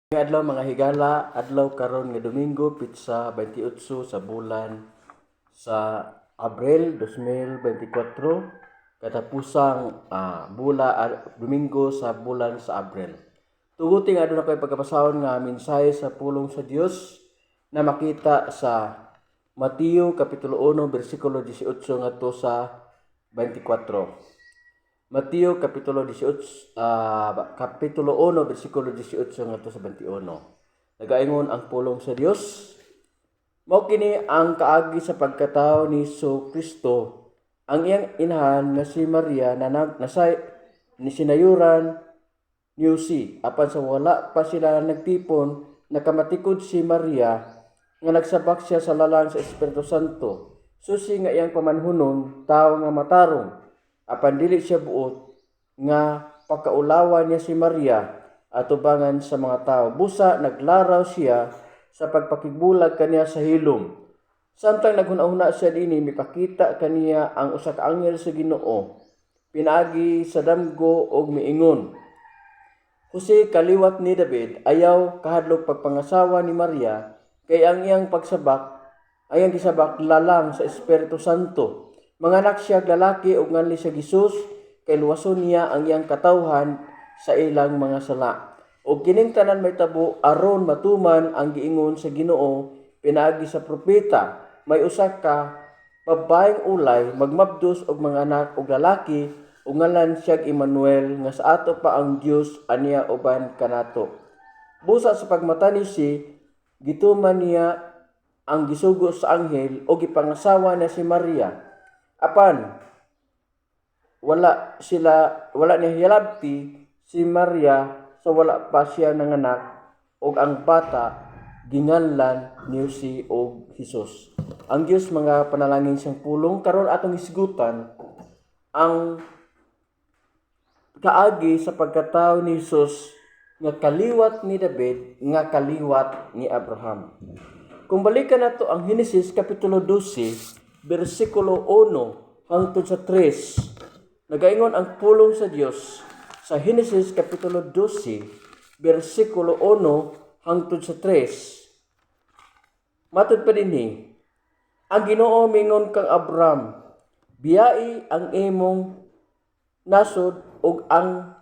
Nga adlaw mga higala, adlaw karon nga Domingo, pitsa 28 sa bulan sa Abril 2024, katapusang Domingo sa bulan sa Abril. Tuguti nga aduna ko'y pagkapasahon nga mensahe sa pulong sa Dios na makita sa Mateo kapitulo 1 bersikulo 18 ngadto sa 24. Mateo kapitulo 18 kapitulo 1 bersikulo 18 ngadto sa 21. Nagaingon ang pulong sa Dios. Mao kini ang kaagi sa pagkatao ni Hesus Kristo. Ang iyang inahan nga si Maria na ni sinayuran ni Jose. Apan sa wala pa sila nagtipon, nakamatikod si Maria nga nagsabak siya sa lalang sa Espiritu Santo. Susi nga iyang pamanhunon, tao nga matarong. Apan dili siya buot nga pagkaulawan niya si Maria atubangan sa mga tao. Busa naglaraw siya sa pagpakigbulag kaniya sa hilom. Samtang naghuna-huna siya dinhi, mipakita kaniya ang usa ka anghel sa Ginoo pinaagi sa damgo og miingon, Jose, kaliwat ni David, ayaw kahadlok pagpangasawa ni Maria, kay ang iyang gisabak lalang sa Espiritu Santo. Manganak siya lalaki ug nganli siya Hesus, kay luwason niya ang iyang katawhan sa ilang mga sala. Ug kining tanan may tabo aron matuman ang giingon sa Ginoo pinaagi sa propeta, may usa ka babaeng ulay magmabdos og mga anak og lalaki ug ngalan siya Emmanuel, nga sa ato pa ang Dios aniya uban kanato. Busa sa pagmata ni gituman niya ang gisugo sa anghel o gipangasawa na si Maria. Apan wala niya hilabti si Maria sa wala pa siya nanganak og ang bata ginganlan ni Jose og Hesus. Ang Dios mga panalangin siyang pulong karon atong isgutan ang kaagi sa pagkatao ni Hesus nga kaliwat ni David, nga kaliwat ni Abraham. Kung balikan nato ang Henesis kapitulo 12 bersikulo 1 hangtod sa 3, nagaingon ang pulong sa Dios sa Henesis kapitulo 12 bersikulo 1 hangtod sa 3. Matud pa dinhi, ang Ginoo mingon kang Abraham, biyai ang imong nasod ug ang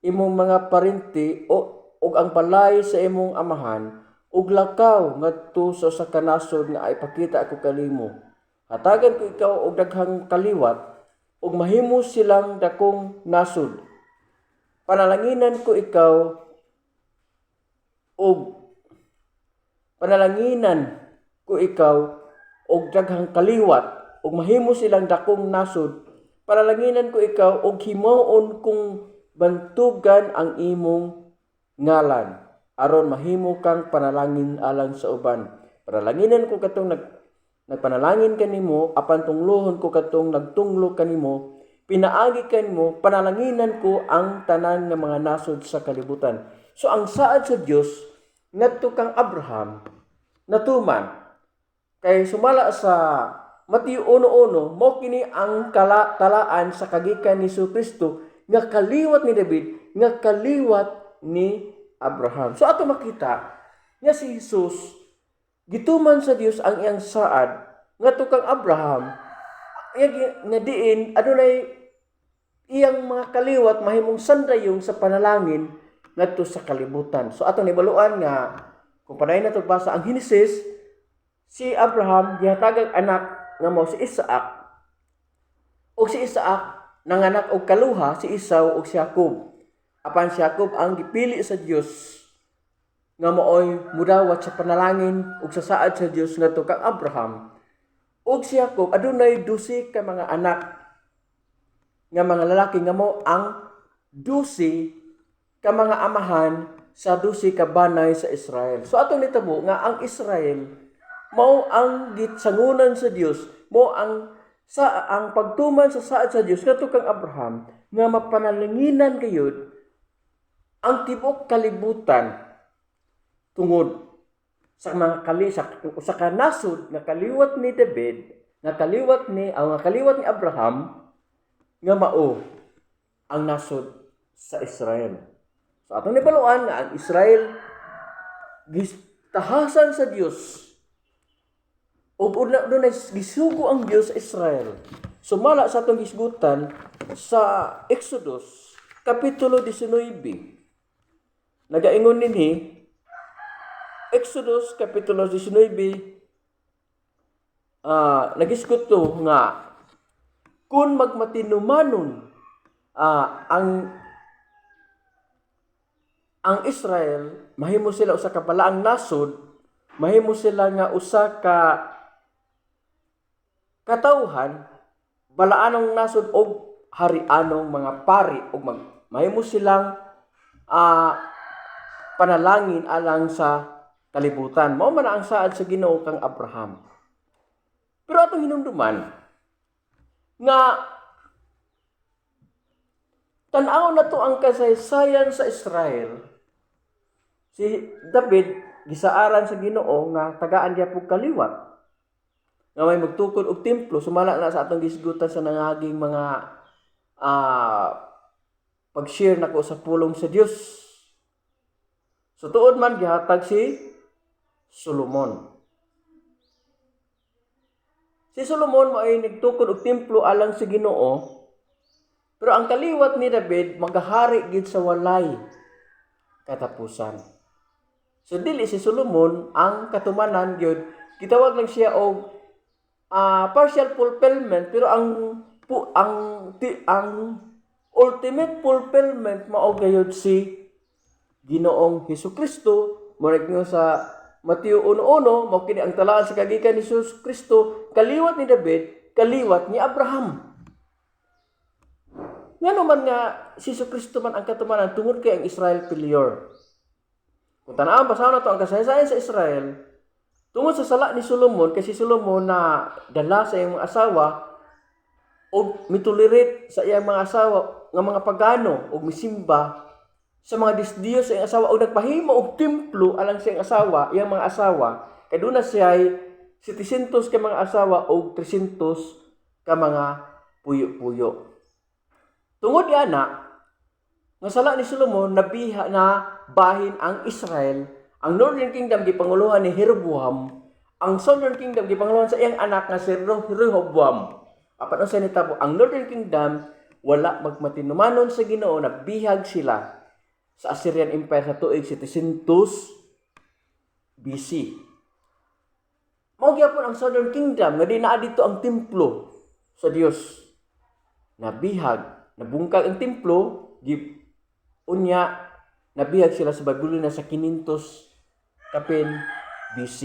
imong mga parente ug ang balay sa imong amahan ug lakaw ngadto sa usa ka nasod nga ipakita ako kanimo. Hatagan ko ikaw og daghang kaliwat ug mahimo silang dakong nasod. Panalanginan ko ikaw og daghang kaliwat ug mahimo silang dakong nasod. Panalanginan ko ikaw og himuon kong bantugan ang imong ngalan aron mahimo kang panalangin alang sa uban. Panalanginan ko katong nagpanalangin kanimo, apan tunglohon ko katong nagtunglo kanimo, pinaagi kanimo, panalanginan ko ang tanan nga mga nasod sa kalibutan. So ang saad sa Dios ngadto kang Abraham natuman kay sumala sa Mateo 1:1, mo kini ang talaan sa kagikan ni Hesus Kristo nga kaliwat ni David, nga kaliwat ni Abraham. So ato makita nga si Hesus gituman sa Dios ang iyang saad ngadto kang Abraham nga diin adunay iyang mga kaliwat mahimong sandayong sa panalangin ngadto sa kalibutan. So atong nibaluan nga kung panayon nato basa ang Henesis, si Abraham gihatagag anak nga mao si Isaac. Og si Isaac nanganak og kaluha si Esau og si Jacob. Apan si Jacob ang gipili sa Dios nga maoy mudawat sa panalangin ug sa saad sa Dios ngadto kang Abraham. Ug si Jacob adunay 12 ka mga anak nga mga lalaki nga mao ang 12 ka mga amahan sa 12 ka banay sa Israel. So atong nitabo nga ang Israel mao ang gitsangunan sa Dios, mao ang pagtuman sa saad sa Dios ngadto kang Abraham nga mapanalanginan gayud ang tibuok kalibutan tungod sa mga usa ka nasod nga kaliwat ni David, nga kaliwat ni Abraham nga mao ang nasod sa Israel. So atong nibaluan nga ang Israel tahasan sa Dios. O doon ay gisugo ang Dios sa Israel. Sumala sa atong hisgutan sa Exodus kapitulo 19. Nagaingon ninhi Exodus kapitulo 19, nagisgot to nga kung magmatinumanon ang Israel, mahimo sila usa ka balaang nasod, mahimo sila nga usa ka katawhan, balaanong nasod og harianong mga pari og mahimo silang panalangin alang sa kalibutan. Mao man ang saad sa Ginoo kang Abraham. Pero atong hinumduman nga tan-aw na to ang kasaysayan sa Israel. Si David gisaaran sa Ginoo nga tagaan diya pug kaliwat. Nga may magtukod og templo, sumala na sa atong gisgutan sa nangaging mga pag-share nako sa pulong sa Dios. So tuod man gihatag si Solomon. Si Solomon mo ay nagtukod og templo alang sa Ginoo. Pero ang kaliwat ni David magahari gid sa walay katapusan. So dili si Solomon ang katumanan gyud, gitawag lang siya og partial fulfillment, pero ang ultimate fulfillment mao gayud si Ginoong Hesukristo. Murag nga sa Mateo 1:1, mao kini ang talaan sa kagikan ni Jesus Kristo, kaliwat ni David, kaliwat ni Abraham. Ngano man nga si Kristo man ang katumanan tungod kay ang Israel failure. Kung tan-aw basahon nato ang kasaysayan sa Israel, tungod sa sala ni Solomon, kasi Solomon na dala sa iyang mga asawa o mitolerate sa iyang mga asawa nga mga pagano o misimba sa mga disdiyos sa iyang asawa o nagpahimo og templo alang sa iyang asawa, iyang mga asawa, kay doon na siya ay 700 ka mga asawa o 300 ka mga puyo-puyo. Tungod ana, nga sala ni Solomon, nabiha na bahin ang Israel. Ang Northern Kingdom gipanguluhan ni Jeroboam, ang Southern Kingdom gipanguluhan sa iyang anak nga si Rehoboam. Apan sa nitabo, ang Northern Kingdom wala magmatinumanon sa Ginoo, nabihag sila sa Assyrian Empire sa tuig 700 BC. Mao gyapon ang Southern Kingdom nga di naa dito ang templo sa Dios. Nabihag, nabungkag ang templo, unya nabihag sila sa Babylonia sa 500 kapin BC.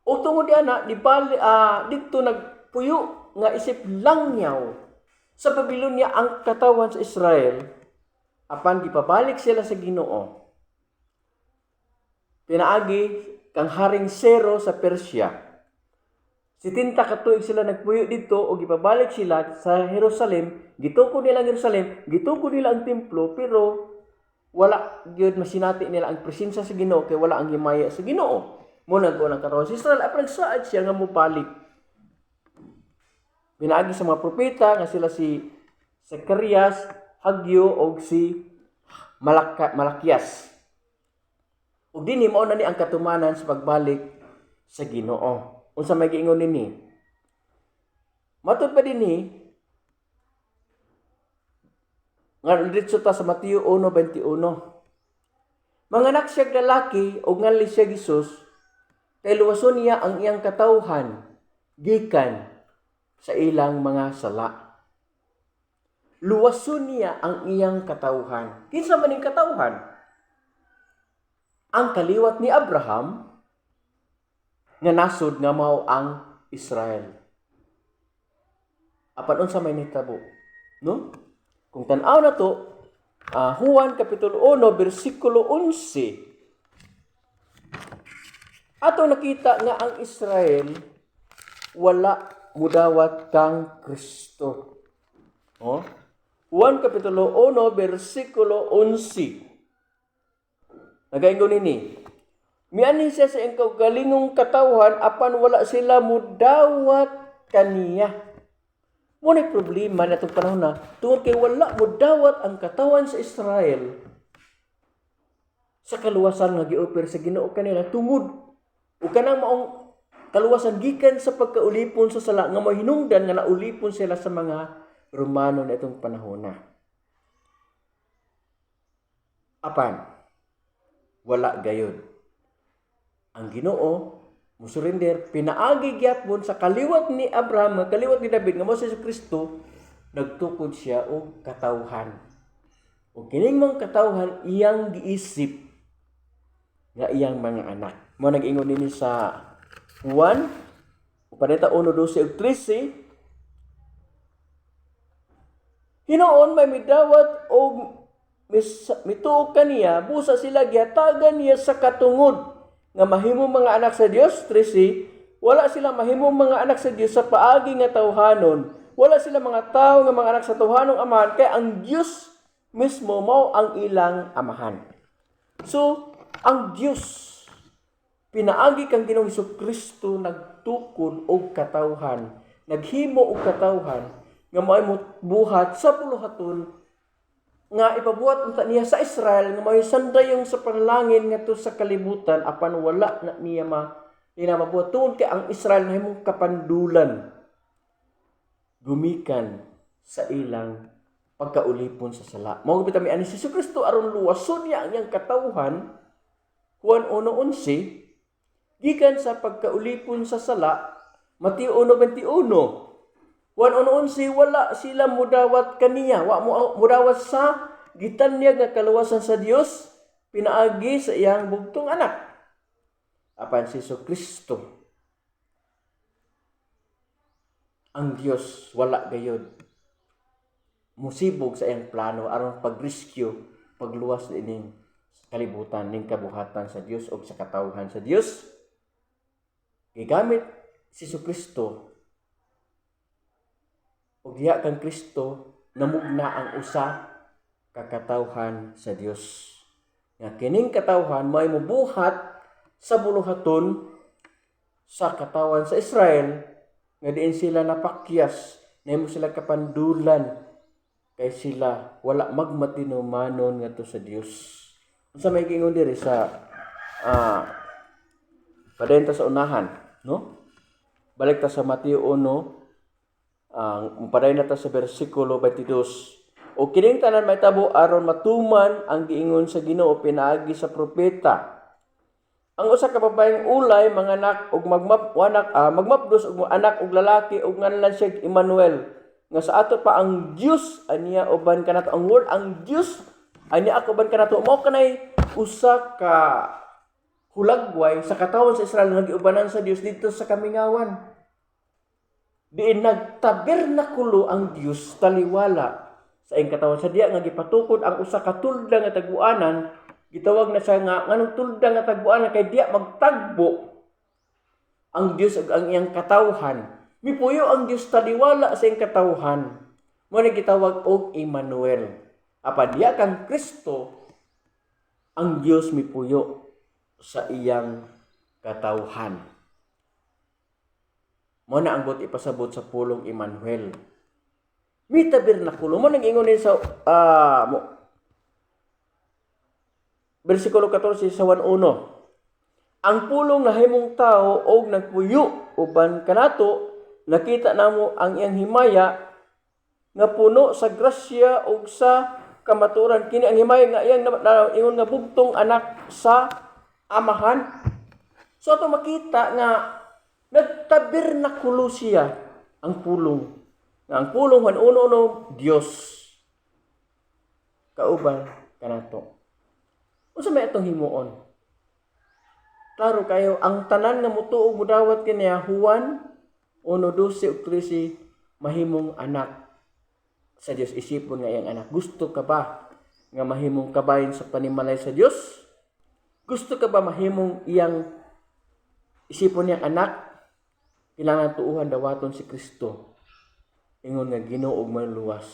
O tungod ana dito nagpuyo nga isip langyaw sa Babylonia ang katawan sa Israel. Apan gipabalik sila sa Ginoo. Pinaagi kang Haring Zero sa Persia. 70 ka tuig sila nagpuyo dito o gipabalik sila sa Jerusalem. Gituko nila ang Jerusalem, gituko nila ang templo, pero wala gyud masinati nila ang presensya sa Ginoo kay wala ang himaya sa Ginoo. Mo nag-unang karon si Israel apang saad siya nga mobalik. Pinaagi sa mga propeta nga sila si Zacarias, Hagyo og si Malakias. Ug dinhi mao na ni ang katumanan sa pagbalik sa Ginoo. Unsa may giingon nini? Matud pa dinhi nga diretso ta sa Mateo 1:21. Manganak siya lalaki ug nganli siya Jesus, kay luwason niya ang iyang katawhan gikan sa ilang mga sala. Luwason niya ang iyang katawhan. Kinsa man ning katawhan? Ang kaliwat ni Abraham nga nasod nga mao ang Israel. Apan unsa may nitabo? No? Kung tan-aw na to, Juan kapitulo 1 bersikulo 11. Ato nakita nga ang Israel wala mudawat kang Kristo. Oh? Juan kapitulo 1 bersikulo 11. Nagaingon nini. Miani siya sa iyang kaugalingong katawhan apan wala sila mudawat kaniya. Muna'y problema na itong panahon na tungkol kay wala mudawat ang katawan sa Israel sa kaluwasan nga gi-offer sa Ginoo kanila tungod ug kanang maong kaluwasan gikan sa pagkaulipon sa sala nga mahinungdan nga naulipon sila sa mga Romano na itong panahon na. Apan wala gayon. Ang Ginoo musurrender pinaagi gyapon sa kaliwat ni Abraham, kaliwat ni David nga mao si Kristo, nagtukod siya og katawhan. O kining mga katawhan iyang giisip nga iyang mga anak. Mo nag-ingon nini sa Juan, Paneta 1:12 ug 13, hinoon may midawat og mituog kaniya, busa sila gihatagan niya sa katungod nga mahimo mga anak sa Dios. 13, wala sila mahimo mga anak sa Dios sa paagi nga tawhanon. Wala sila mga tao nga mga anak sa tawhanong amahan, kay ang Dios mismo mao ang ilang amahan. So, ang Dios pinaagi kang Ginoong Hesukristo nagtukod og katawhan, naghimo og katawhan nga maay buhat sa puluhaton nga ipabuhat unta niya sa Israel nga may sandayong sa panalangin ngadto sa kalibutan apan wala na niya mabuhat tungod kay ang Israel nahimong kapandulan gumikan sa ilang pagkaulipon sa sala. Mao gid ani si Jesucristo aron luwason niya ang iyang katawhan. Juan 1:11 gikan sa pagkaulipon sa sala. Mateo 1:21. Juan 1:11 wala sila mudawat kaniya, wa mudawat sa gitanyag nga kaluwasan sa Dios pinaagi sa iyang bugtong anak. Apan si Jesucristo ang Dios wala gayud musibog sa iyang plano aron pag-rescue, pagluwas ining kalibutan ning kabuhatan sa Dios o sa katawhan sa Dios. Gigamit si Jesucristo ug diha kang Kristo namugna ang usa ka katawhan sa Dios. Nga kining katawhan may mobuhat sa buluhaton sa katawan sa Israel nga diin sila napakyas, nahimo sila kapandulan kay sila wala magmatinumanon ngadto sa Dios. Unsa may giingon diri sa padayta sa unahan, no? Balik ta sa Mateo 1, padayon na ta sa bersikulo 22. O kining tanan may tabo aron matuman ang giingon sa Ginoo pinaagi sa propeta. Ang usa ka babaeng ulay manganak og magmapdos og anak og lalaki og nganlan siya Emmanuel. Nga sa ato pa ang Dios aniya uban kanato, ang word ang Dios aniya ako uban kanato. Mao kanay usa ka hulagway sa katawan sa Israel nga giubanan sa Dios dito sa kamingawan. Diin nagtabernakulo ang Dios taliwala sa iyang katawan sa diya nga gipatukod ang usa ka tulda nga taguanan. Gitawag na siya nga nganong tulda nga taguanan kay diya magtagbo ang Dios ug ang iyang katawhan. Mipuyo ang Dios taliwala sa iyang katawhan. Mo ni gitawag og Emmanuel. Apan diya kang Kristo ang Dios mipuyo sa iyang katawhan. Mo na ang buti ipasabot sa pulong Emmanuel. Mi tabernakulo mo nang ingon sa bersikulo 14 sa 1:1. Ang pulong nahimong tao og nagpuyo uban kanato, nakita namo ang iyang himaya nga puno sa grasya ug sa kamaturan. Kini ang himaya nga iyang ingon nga bugtong anak sa amahan. So ato makita nga nagtabernakulo siya ang pulong. Nga ang pulong 1:1 Dios kauban kanato. Unsa may atong himuon? Klaro kayo, ang tanan nga mutuog mudawat kaniya Juan 1:12 ug 13 mahimong anak sa Dios. Isipon nga iyang anak. Gusto ka ba nga mahimong kabahin sa panimalay sa Dios? Gusto ka ba mahimong iyang isipon niyang anak? Kailangan tuuhan dawaton si Kristo. Ingon nga Ginoo og manluwas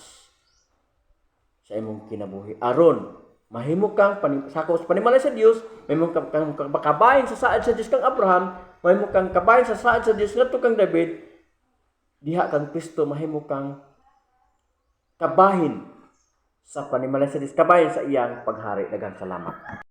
sa imong kinabuhi. Aron mahimo kang sakop sa panimalay sa Dios, mahimo kang kabahin sa saad sa Dios kang Abraham, mahimo kang kabahin sa saad sa Dios ngadto kang David, diha kang Kristo mahimo kang kabahin sa panimalay sa Dios, kabahin sa iyang paghari. Daghang salamat.